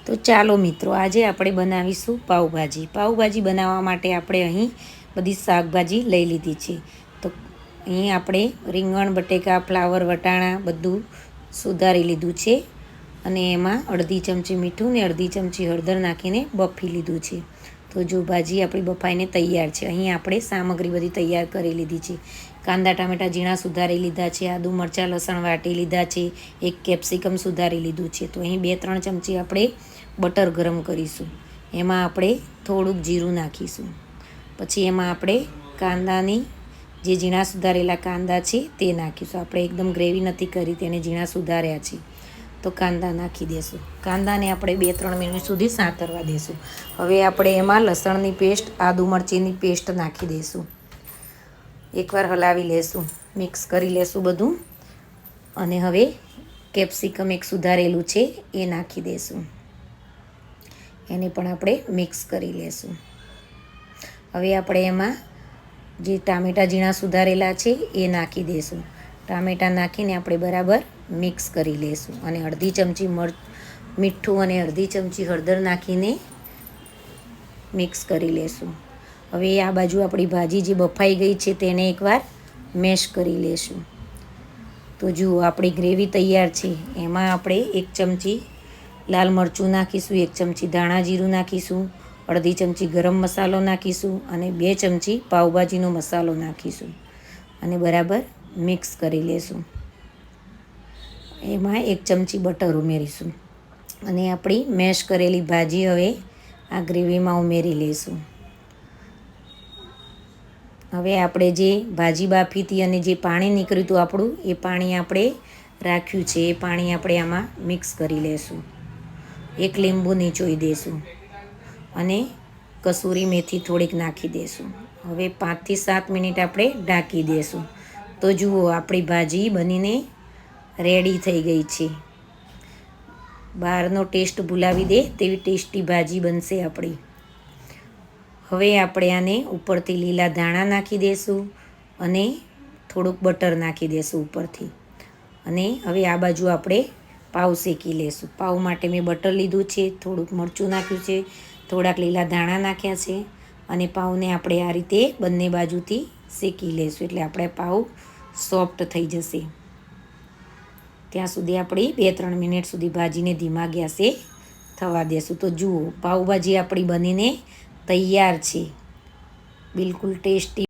તો ચાલો મિત્રો, આજે આપણે બનાવીશું પાઉંભાજી. પાઉંભાજી બનાવવા માટે આપણે અહીં બધી શાકભાજી લઈ લીધી છે. તો અહીં આપણે રીંગણ, બટેકા, ફ્લાવર, વટાણા બધું સુધારી લીધું છે અને એમાં અડધી ચમચી મીઠું ને અડધી ચમચી હળદર નાખીને બફી લીધું છે. તો જો ભાજી આપણી બફાઈને તૈયાર છે. અહીં આપણે સામગ્રી બધી તૈયાર કરી લીધી છે. કાંદા ટામેટા ઝીણા સુધારી લીધા છે, આદુ મરચાં લસણ વાટી લીધા છે, એક કેપ્સિકમ સુધારી લીધું છે. તો અહીં 2-3 ચમચી આપણે બટર ગરમ કરીશું. એમાં આપણે થોડુંક જીરું નાખીશું. પછી એમાં આપણે કાંદાની જે ઝીણા સુધારેલા કાંદા છે તે નાખીશું. આપણે એકદમ ગ્રેવી નથી કરી, તેને ઝીણા સુધાર્યા છે. તો કાંદા નાખી દઈશું. કાંદાને આપણે 2-3 મિનિટ સુધી સાંતરવા દઈશું. હવે આપણે એમાં લસણની પેસ્ટ, આદુ મરચીની પેસ્ટ નાખી દઈશું. એકવાર હલાવી લેશું, મિક્સ કરી લેશું બધું. અને હવે કેપ્સિકમ એક સુધારેલું છે એ નાખી દઈશું. એને પણ આપણે મિક્સ કરી લેશું. હવે આપણે એમાં જે ટામેટાં ઝીણા સુધારેલા છે એ નાખી દઈશું. ટામેટાં નાખીને આપણે બરાબર મિક્સ કરી લઈશું. અને અડધી ચમચી મીઠું અને અડધી ચમચી હળદર નાખીને મિક્સ કરી લઈશું. હવે આ બાજુ આપણી ભાજી જે બફાઈ ગઈ છે તેને એકવાર મેશ કરી લઈશું. તો જુઓ, આપણી ગ્રેવી તૈયાર છે. એમાં આપણે 1 ચમચી લાલ મરચું નાખીશું, 1 ચમચી ધાણા જીરું નાખીશું, અડધી ચમચી ગરમ મસાલો નાખીશું અને 2 ચમચી પાઉંભાજીનો મસાલો નાખીશું અને બરાબર મિક્સ કરી લઈશું. એમાં 1 ચમચી બટર ઉમેરીશું અને આપણી મેશ કરેલી ભાજી હવે આ ગ્રેવીમાં ઉમેરી લઈશું. હવે આપણે જે ભાજી બાફી હતી અને જે પાણી નીકળ્યું હતું આપણું, એ પાણી આપણે રાખ્યું છે. એ પાણી આપણે આમાં મિક્સ કરી લઈશું. 1 લીંબુ નીચોઈ દઈશું અને કસૂરી મેથી થોડીક નાખી દઈશું. હવે 5 થી 7 મિનિટ આપણે ઢાંકી દઈશું. તો જુઓ, આપણી ભાજી બનીને રેડી થઈ ગઈ છે. બહારનો ટેસ્ટ ભૂલાવી દે તેવી ટેસ્ટી ભાજી બનશે આપણી. હવે આપણે આને ઉપરથી લીલા ધાણા નાખી દઈશું અને થોડુંક બટર નાખી દઈશું ઉપરથી. અને હવે આ બાજુ આપણે પાઉં શેકી લઈશું. પાઉં માટે મેં બટર લીધું છે, થોડુંક મરચું નાખ્યું છે, થોડાક લીલા ધાણા નાખ્યા છે અને પાઉંને આપણે આ રીતે બંને બાજુથી શેકી લઈશું. એટલે આપણે પાઉં સોફ્ટ થઈ જશે. ત્યાં સુધી આપણે 2-3 મિનિટ સુધી ભાજીને ધીમા ગેસે થવા દેશું. તો જુઓ, પાઉંભાજી આપણી બનીને તૈયાર છે. બિલકુલ ટેસ્ટી.